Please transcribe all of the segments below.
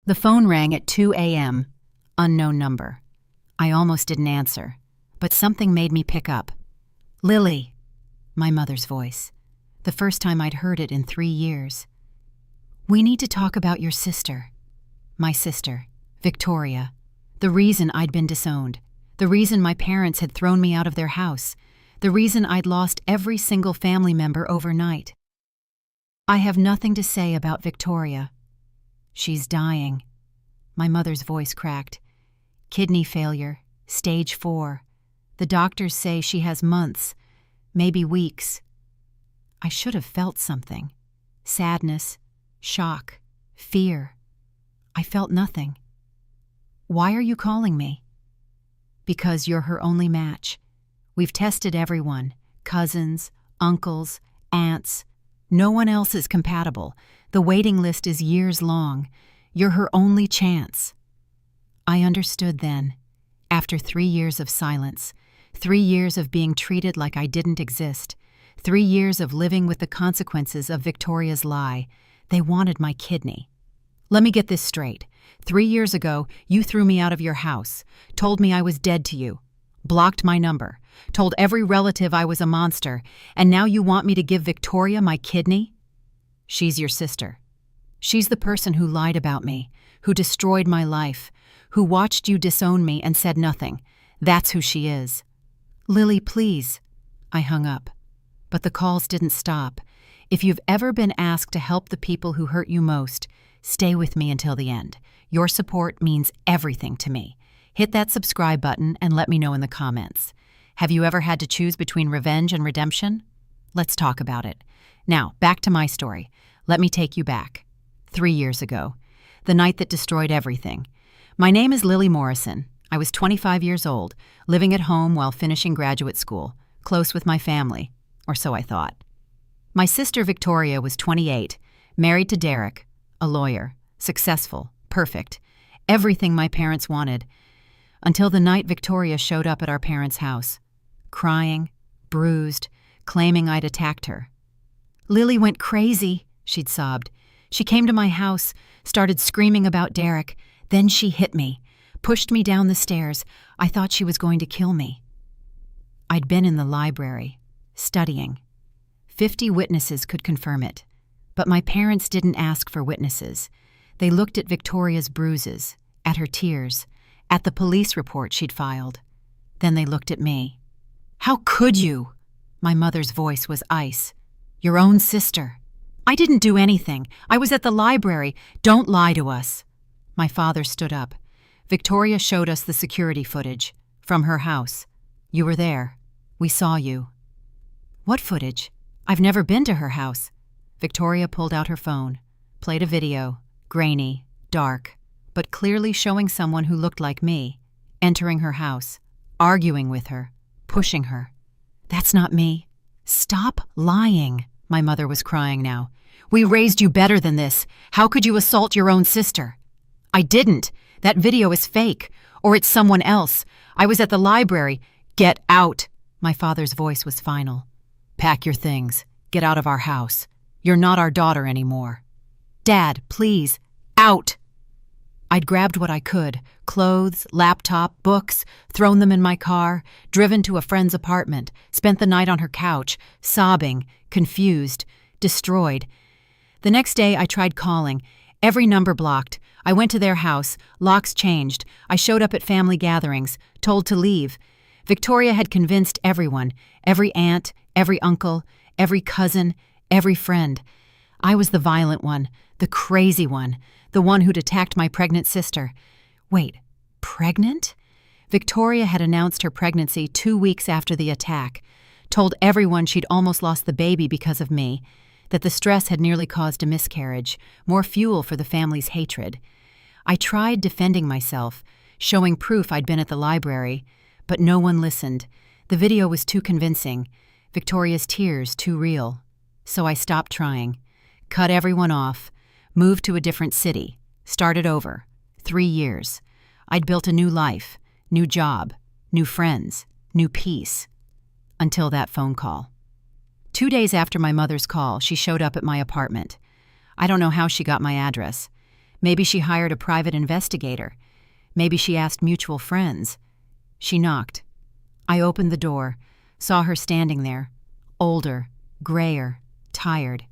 The phone rang at 2 a.m. Unknown number. I almost didn't answer, but something made me pick up. "Lily," my mother's voice. The first time I'd heard it in 3 years. "We need to talk about your sister." My sister, Victoria. The reason I'd been disowned. The reason my parents had thrown me out of their house. The reason I'd lost every single family member overnight. "I have nothing to say about Victoria. She's dying." My mother's voice cracked. "Kidney failure, stage 4. The doctors say she has months, maybe weeks." I should have felt something. Sadness, shock, fear. I felt nothing. "Why are you calling me?" "Because you're her only match. We've tested everyone, cousins, uncles, aunts. No one else is compatible. The waiting list is years long. You're her only chance." I understood then, after 3 years of silence, 3 years of being treated like I didn't exist, 3 years of living with the consequences of Victoria's lie. They wanted my kidney. "Let me get this straight. 3 years ago, you threw me out of your house, told me I was dead to you, blocked my number, told every relative I was a monster, and now you want me to give Victoria my kidney?" "She's your sister. She's the person who lied about me, who destroyed my life, who watched you disown me and said nothing. That's who she is." "Lily, please." I hung up. But the calls didn't stop. If you've ever been asked to help the people who hurt you most, stay with me until the end. Your support means everything to me. Hit that subscribe button and let me know in the comments. Have you ever had to choose between revenge and redemption? Let's talk about it. Now, back to my story. Let me take you back. 3 years ago. The night that destroyed everything. My name is Lily Morrison. I was 25 years old, living at home while finishing graduate school, close with my family, or so I thought. My sister Victoria was 28, married to Derek, a lawyer, successful, perfect, everything my parents wanted, until the night Victoria showed up at our parents' house, crying, bruised, claiming I'd attacked her. "Lily went crazy," she'd sobbed. "She came to my house, started screaming about Derek, then she hit me, pushed me down the stairs. I thought she was going to kill me." I'd been in the library, studying. 50 witnesses could confirm it. But my parents didn't ask for witnesses. They looked at Victoria's bruises, at her tears, at the police report she'd filed. Then they looked at me. "How could you?" My mother's voice was ice. "Your own sister." "I didn't do anything. I was at the library. Don't lie to us." My father stood up. "Victoria showed us the security footage. From her house. You were there. We saw you." "What footage? I've never been to her house." Victoria pulled out her phone, played a video, grainy, dark, but clearly showing someone who looked like me, entering her house, arguing with her, pushing her. "That's not me." "Stop lying." My mother was crying now. "We raised you better than this. How could you assault your own sister?" "I didn't. That video is fake. Or it's someone else. I was at the library. Get out." My father's voice was final. "Pack your things. Get out of our house. You're not our daughter anymore." "Dad, please. Out." I'd grabbed what I could, clothes, laptop, books, thrown them in my car, driven to a friend's apartment, spent the night on her couch, sobbing, confused, destroyed. The next day I tried calling, every number blocked. I went to their house, locks changed. I showed up at family gatherings, told to leave. Victoria had convinced everyone, every aunt, every uncle, every cousin, every friend. I was the violent one, the crazy one, the one who'd attacked my pregnant sister. Wait, pregnant? Victoria had announced her pregnancy 2 weeks after the attack, told everyone she'd almost lost the baby because of me, that the stress had nearly caused a miscarriage, more fuel for the family's hatred. I tried defending myself, showing proof I'd been at the library, but no one listened. The video was too convincing, Victoria's tears too real. So I stopped trying, cut everyone off, moved to a different city, started over. 3 years. I'd built a new life, new job, new friends, new peace. Until that phone call. 2 days after my mother's call, she showed up at my apartment. I don't know how she got my address. Maybe she hired a private investigator. Maybe she asked mutual friends. She knocked. I opened the door, saw her standing there, older, grayer, tired.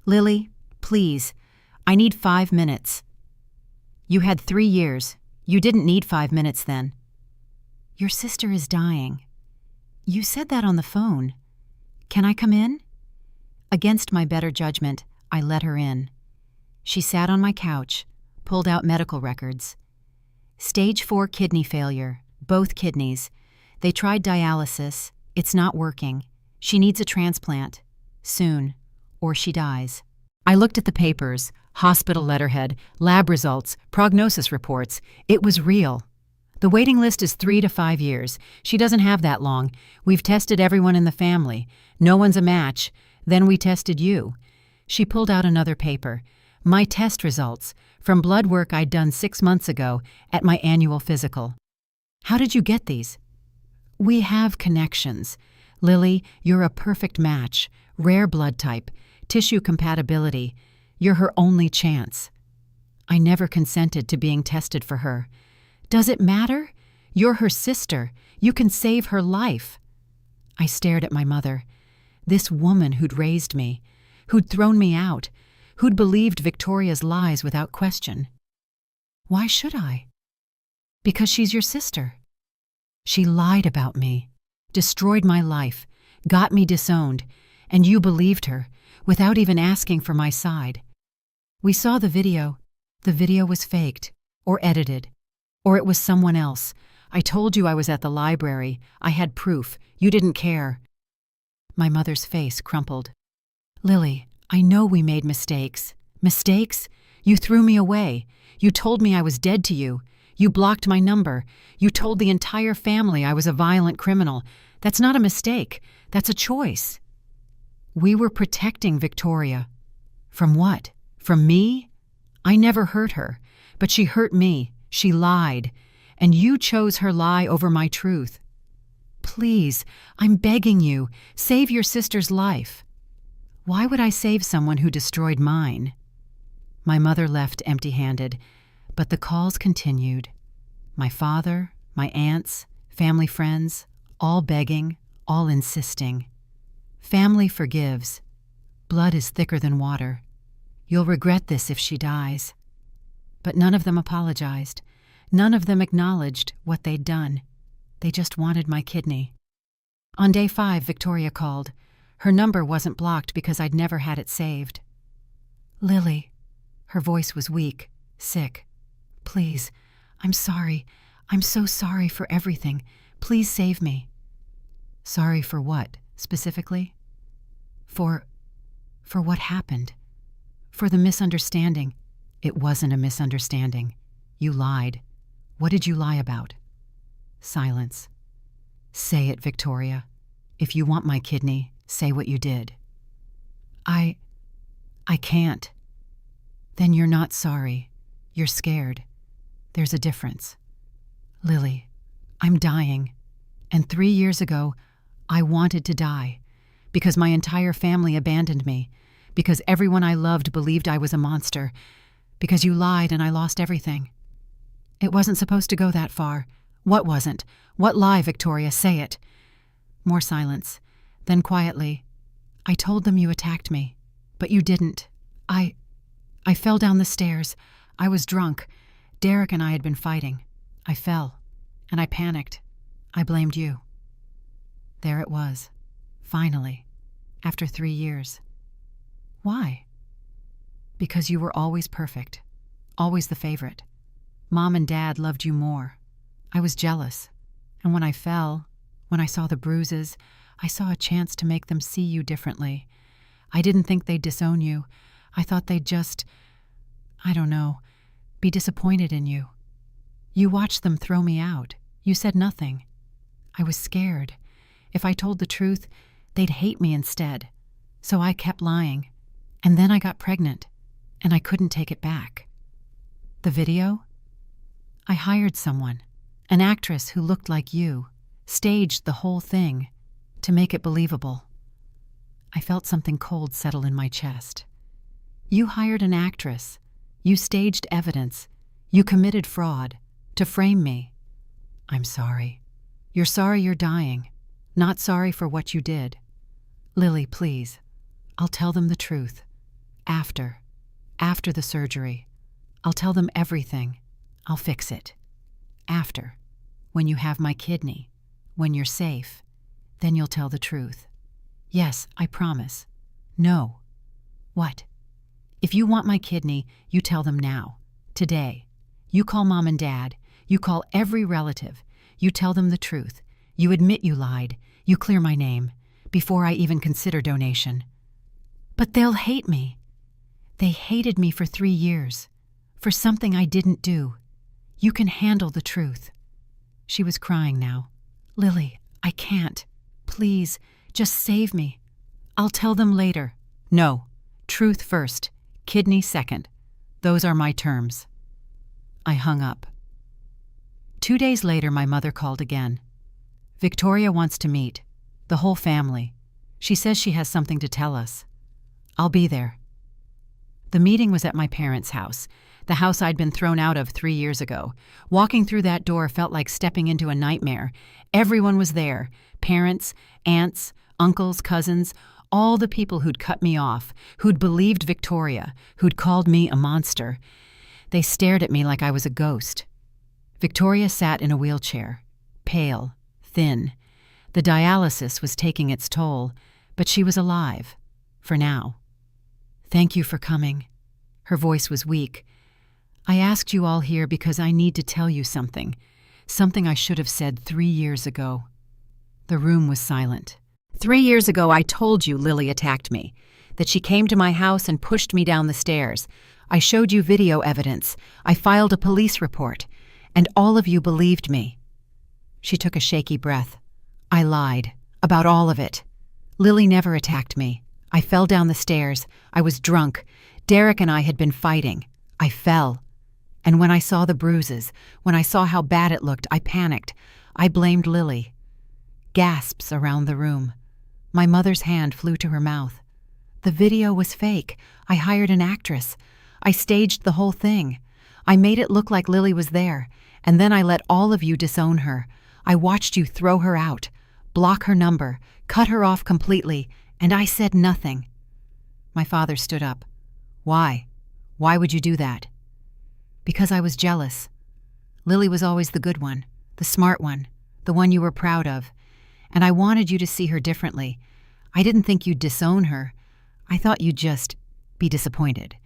"Lily, please, I need 5 minutes." "You had 3 years. You didn't need 5 minutes then." "Your sister is dying. You said that on the phone. Can I come in?" Against my better judgment, I let her in. She sat on my couch, pulled out medical records. Stage 4 kidney failure, both kidneys. They tried dialysis. It's not working. She needs a transplant. Soon. Or she dies. I looked at the papers, hospital letterhead, lab results, prognosis reports. It was real. The waiting list is 3 to 5 years. She doesn't have that long. We've tested everyone in the family. No one's a match. Then we tested you. She pulled out another paper. My test results, from blood work I'd done 6 months ago at my annual physical. "How did you get these?" "We have connections. Lily, you're a perfect match. Rare blood type. Tissue compatibility. You're her only chance." I never consented to being tested for her. "Does it matter? You're her sister. You can save her life." I stared at my mother. This woman who'd raised me, who'd thrown me out, who'd believed Victoria's lies without question. "Why should I?" "Because she's your sister. She lied about me, destroyed my life, got me disowned, and you believed her, without even asking for my side. We saw the video. The video was faked, or edited, or it was someone else. I told you I was at the library. I had proof. You didn't care." My mother's face crumpled. "Lily, I know we made mistakes. Mistakes? You threw me away. You told me I was dead to you. You blocked my number. You told the entire family I was a violent criminal. That's not a mistake. That's a choice." "We were protecting Victoria." "From what? From me? I never hurt her, but she hurt me. She lied, and you chose her lie over my truth. Please, I'm begging you, save your sister's life." "Why would I save someone who destroyed mine?" My mother left empty-handed, but the calls continued. My father, my aunts, family friends, all begging, all insisting. Family forgives. Blood is thicker than water. You'll regret this if she dies. But none of them apologized. None of them acknowledged what they'd done. They just wanted my kidney. On day 5, Victoria called. Her number wasn't blocked because I'd never had it saved. "Lily." Her voice was weak, sick. "Please, I'm sorry. I'm so sorry for everything. Please save me." "Sorry for what, specifically?" For what happened. For the misunderstanding. It wasn't a misunderstanding. You lied. What did you lie about?" Silence. "Say it, Victoria. If you want my kidney, say what you did." I can't." "Then you're not sorry. You're scared. There's a difference. Lily, I'm dying. And 3 years ago, I wanted to die. Because my entire family abandoned me. Because everyone I loved believed I was a monster. Because you lied and I lost everything. It wasn't supposed to go that far. What wasn't? What lie, Victoria? Say it." More silence. Then quietly, "I told them you attacked me. But you didn't. I fell down the stairs. I was drunk. Derek and I had been fighting. I fell. And I panicked. I blamed you." There it was. Finally. After 3 years. "Why?" "Because you were always perfect. Always the favorite. Mom and Dad loved you more. I was jealous. And when I fell, when I saw the bruises, I saw a chance to make them see you differently. I didn't think they'd disown you. I thought they'd just, I don't know, be disappointed in you. You watched them throw me out. You said nothing. I was scared. If I told the truth, they'd hate me instead. So I kept lying. And then I got pregnant, and I couldn't take it back." "The video?" "I hired someone, an actress who looked like you, staged the whole thing, to make it believable." I felt something cold settle in my chest. "You hired an actress. You staged evidence. You committed fraud to frame me. I'm sorry. You're sorry you're dying, not sorry for what you did. Lily, please. I'll tell them the truth. After the surgery. I'll tell them everything. I'll fix it. After, when you have my kidney, when you're safe, then you'll tell the truth. Yes, I promise. No. What? If you want my kidney, you tell them now, today. You call Mom and Dad. You call every relative. You tell them the truth. You admit you lied. You clear my name before I even consider donation. But they'll hate me. They hated me for 3 years, for something I didn't do. You can handle the truth. She was crying now. Lily, I can't. Please, just save me. I'll tell them later. No. Truth first. Kidney second. Those are my terms. I hung up. 2 days later, my mother called again. Victoria wants to meet. The whole family. She says she has something to tell us. I'll be there. The meeting was at my parents' house, the house I'd been thrown out of 3 years ago. Walking through that door felt like stepping into a nightmare. Everyone was there. Parents, aunts, uncles, cousins, all the people who'd cut me off, who'd believed Victoria, who'd called me a monster. They stared at me like I was a ghost. Victoria sat in a wheelchair, pale, thin. The dialysis was taking its toll, but she was alive, for now. Thank you for coming. Her voice was weak. I asked you all here because I need to tell you something I should have said 3 years ago. The room was silent. 3 years ago, I told you Lily attacked me, that she came to my house and pushed me down the stairs. I showed you video evidence. I filed a police report, and all of you believed me. She took a shaky breath. I lied about all of it. Lily never attacked me. I fell down the stairs. I was drunk. Derek and I had been fighting. I fell. And when I saw the bruises, when I saw how bad it looked, I panicked. I blamed Lily. Gasps around the room. My mother's hand flew to her mouth. The video was fake. I hired an actress. I staged the whole thing. I made it look like Lily was there, and then I let all of you disown her. I watched you throw her out, block her number, cut her off completely, and I said nothing. My father stood up. Why? Why would you do that? Because I was jealous. Lily was always the good one, the smart one, the one you were proud of. And I wanted you to see her differently. I didn't think you'd disown her. I thought you'd just be disappointed.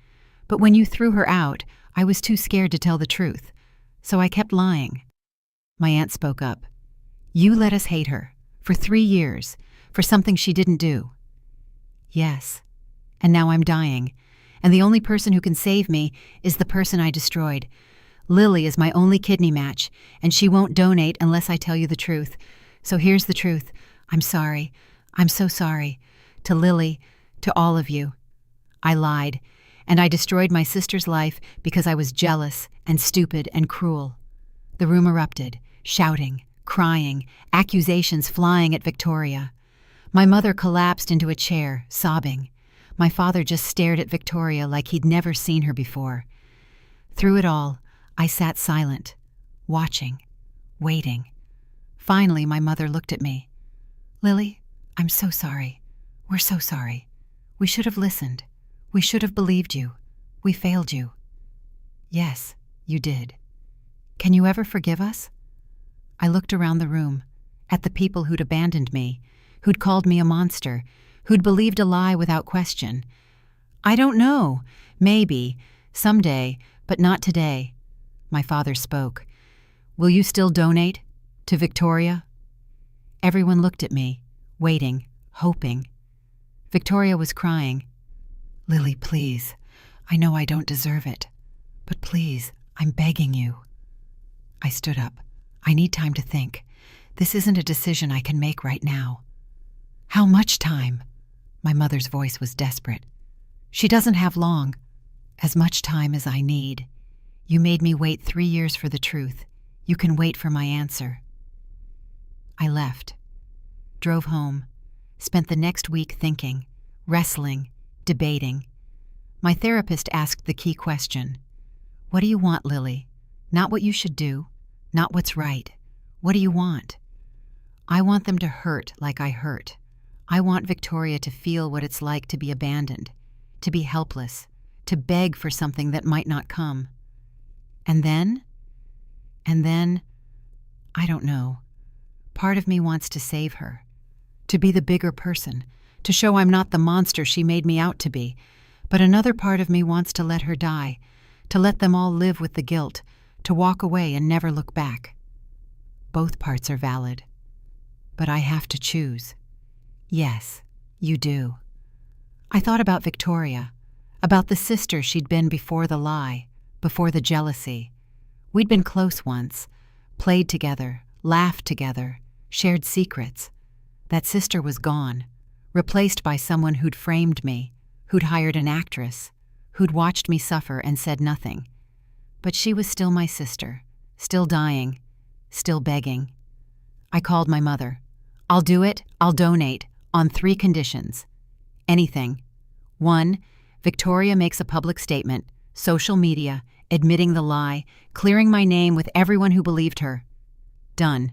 But when you threw her out, I was too scared to tell the truth. So I kept lying. My aunt spoke up. You let us hate her, for 3 years, for something she didn't do. Yes. And now I'm dying. And the only person who can save me is the person I destroyed. Lily is my only kidney match, and she won't donate unless I tell you the truth. So here's the truth. I'm sorry. I'm so sorry. To Lily, to all of you. I lied, and I destroyed my sister's life because I was jealous and stupid and cruel. The room erupted, shouting, crying, accusations flying at Victoria. My mother collapsed into a chair, sobbing. My father just stared at Victoria like he'd never seen her before. Through it all, I sat silent, watching, waiting. Finally, my mother looked at me. Lily, I'm so sorry. We're so sorry. We should have listened. We should have believed you. We failed you. Yes, you did. Can you ever forgive us? I looked around the room, at the people who'd abandoned me, who'd called me a monster, who'd believed a lie without question. I don't know. Maybe. Someday, but not today. My father spoke. Will you still donate? To Victoria? Everyone looked at me, waiting, hoping. Victoria was crying. Lily, please. I know I don't deserve it. But please, I'm begging you. I stood up. I need time to think. This isn't a decision I can make right now. How much time? My mother's voice was desperate. She doesn't have long. As much time as I need. You made me wait 3 years for the truth. You can wait for my answer. I left, drove home, spent the next week thinking, wrestling, debating. My therapist asked the key question, What do you want, Lily? Not what you should do, not what's right. What do you want? I want them to hurt like I hurt. I want Victoria to feel what it's like to be abandoned, to be helpless, to beg for something that might not come. And then, I don't know. Part of me wants to save her, to be the bigger person, to show I'm not the monster she made me out to be. But another part of me wants to let her die, to let them all live with the guilt, to walk away and never look back. Both parts are valid. But I have to choose. Yes, you do. I thought about Victoria, about the sister she'd been before the lie, before the jealousy. We'd been close once, played together, laughed together, shared secrets. That sister was gone, replaced by someone who'd framed me, who'd hired an actress, who'd watched me suffer and said nothing. But she was still my sister, still dying, still begging. I called my mother. I'll do it, I'll donate, on 3 conditions. Anything. 1, Victoria makes a public statement, social media, admitting the lie, clearing my name with everyone who believed her. Done.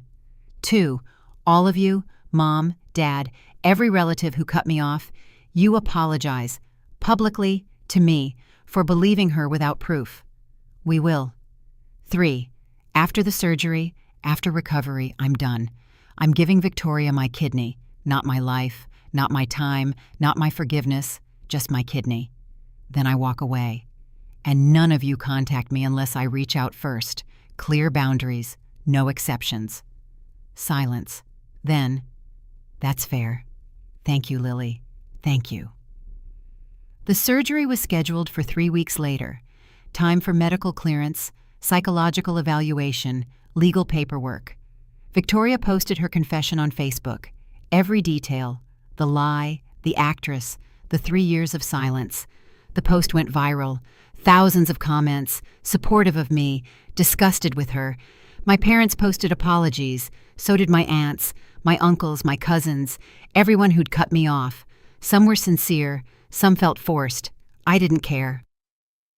2, all of you, Mom, Dad, every relative who cut me off, you apologize, publicly, to me, for believing her without proof. We will. 3, after the surgery, after recovery, I'm done. I'm giving Victoria my kidney, not my life, not my time, not my forgiveness, just my kidney. Then I walk away. And none of you contact me unless I reach out first. Clear boundaries, no exceptions. Silence. Then, that's fair. Thank you, Lily. Thank you. The surgery was scheduled for 3 weeks later. Time for medical clearance, psychological evaluation, legal paperwork. Victoria posted her confession on Facebook. Every detail, the lie, the actress, the 3 years of silence. The post went viral. Thousands of comments, supportive of me, disgusted with her. My parents posted apologies. So did my aunts, my uncles, my cousins, everyone who'd cut me off. Some were sincere, some felt forced. I didn't care.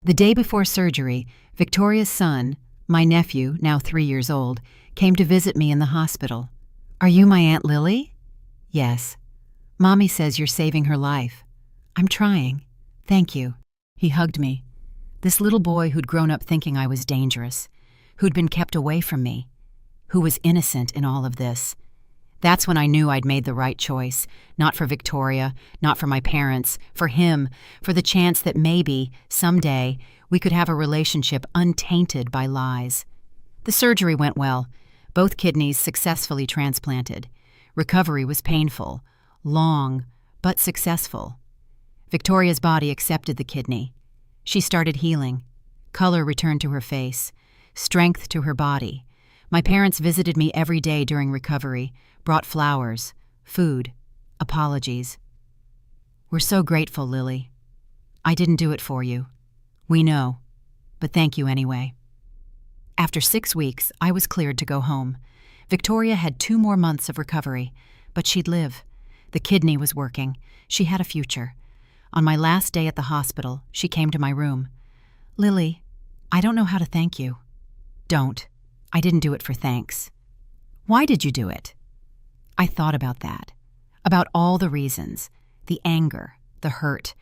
The day before surgery, Victoria's son, my nephew, now 3 years old, came to visit me in the hospital. Are you my Aunt Lily? Yes. Mommy says you're saving her life. I'm trying. Thank you. He hugged me. This little boy who'd grown up thinking I was dangerous, who'd been kept away from me, who was innocent in all of this. That's when I knew I'd made the right choice, not for Victoria, not for my parents, for him, for the chance that maybe, someday, we could have a relationship untainted by lies. The surgery went well. Both kidneys successfully transplanted. Recovery was painful, long, but successful. Victoria's body accepted the kidney. She started healing. Color returned to her face, strength to her body. My parents visited me every day during recovery, brought flowers, food, apologies. We're so grateful, Lily. I didn't do it for you. We know, but thank you anyway. After 6 weeks, I was cleared to go home. Victoria had 2 more months of recovery, but she'd live. The kidney was working. She had a future. On my last day at the hospital, she came to my room. Lily, I don't know how to thank you. Don't. I didn't do it for thanks. Why did you do it? I thought about that. About all the reasons. The anger, the hurt,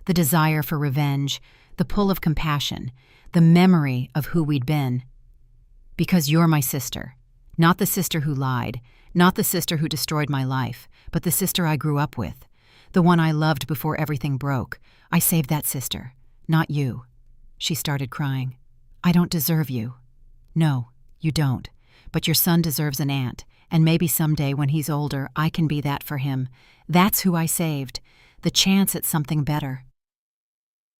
the desire for revenge, the pull of compassion, the memory of who we'd been. Because you're my sister. Not the sister who lied, not the sister who destroyed my life, but the sister I grew up with. The one I loved before everything broke. I saved that sister, not you. She started crying. I don't deserve you. No, you don't. But your son deserves an aunt, and maybe someday when he's older, I can be that for him. That's who I saved. The chance at something better.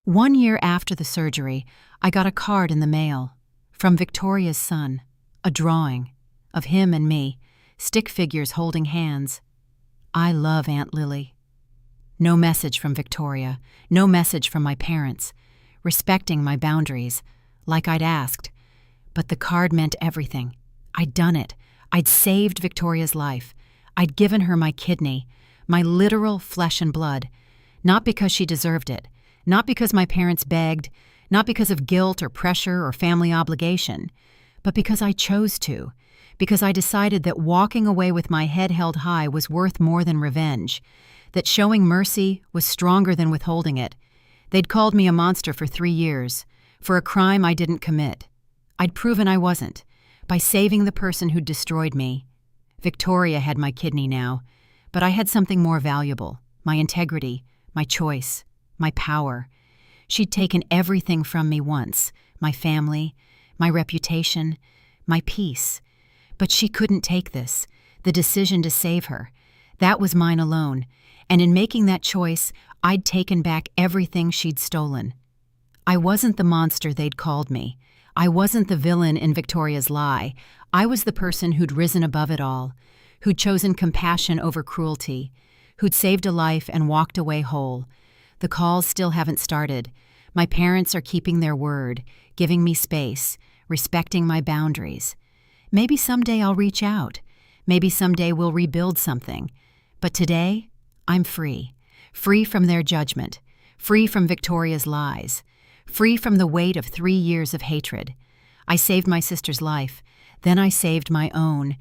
1 year after the surgery, I got a card in the mail from Victoria's son, a drawing of him and me, stick figures holding hands. I love Aunt Lily. No message from Victoria, no message from my parents, respecting my boundaries, like I'd asked. But the card meant everything. I'd done it. I'd saved Victoria's life. I'd given her my kidney, my literal flesh and blood, not because she deserved it, not because my parents begged, not because of guilt or pressure or family obligation, but because I chose to, because I decided that walking away with my head held high was worth more than revenge, that showing mercy was stronger than withholding it. They'd called me a monster for 3 years, for a crime I didn't commit. I'd proven I wasn't, by saving the person who'd destroyed me. Victoria had my kidney now, but I had something more valuable, my integrity, my choice, my power. She'd taken everything from me once, my family, my reputation, my peace. But she couldn't take this, the decision to save her. That was mine alone, and in making that choice, I'd taken back everything she'd stolen. I wasn't the monster they'd called me. I wasn't the villain in Victoria's lie. I was the person who'd risen above it all, who'd chosen compassion over cruelty, who'd saved a life and walked away whole. The calls still haven't started. My parents are keeping their word, giving me space, respecting my boundaries. Maybe someday I'll reach out. Maybe someday we'll rebuild something. But today, I'm free. Free from their judgment. Free from Victoria's lies. Free from the weight of 3 years of hatred. I saved my sister's life. Then I saved my own.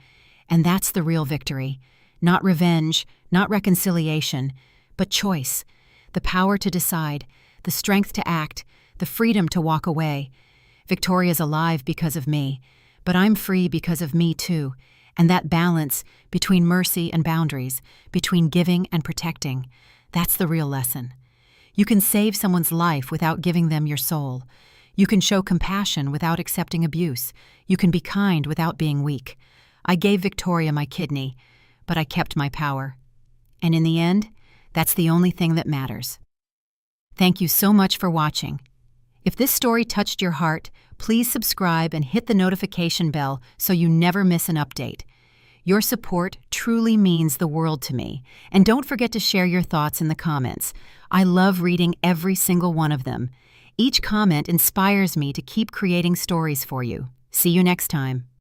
And that's the real victory. Not revenge, not reconciliation, but choice. The power to decide, the strength to act, the freedom to walk away. Victoria's alive because of me, but I'm free because of me too. And that balance between mercy and boundaries, between giving and protecting, that's the real lesson. You can save someone's life without giving them your soul. You can show compassion without accepting abuse. You can be kind without being weak. I gave Victoria my kidney, but I kept my power. And in the end, that's the only thing that matters. Thank you so much for watching. If this story touched your heart, please subscribe and hit the notification bell so you never miss an update. Your support truly means the world to me, and don't forget to share your thoughts in the comments. I love reading every single one of them. Each comment inspires me to keep creating stories for you. See you next time.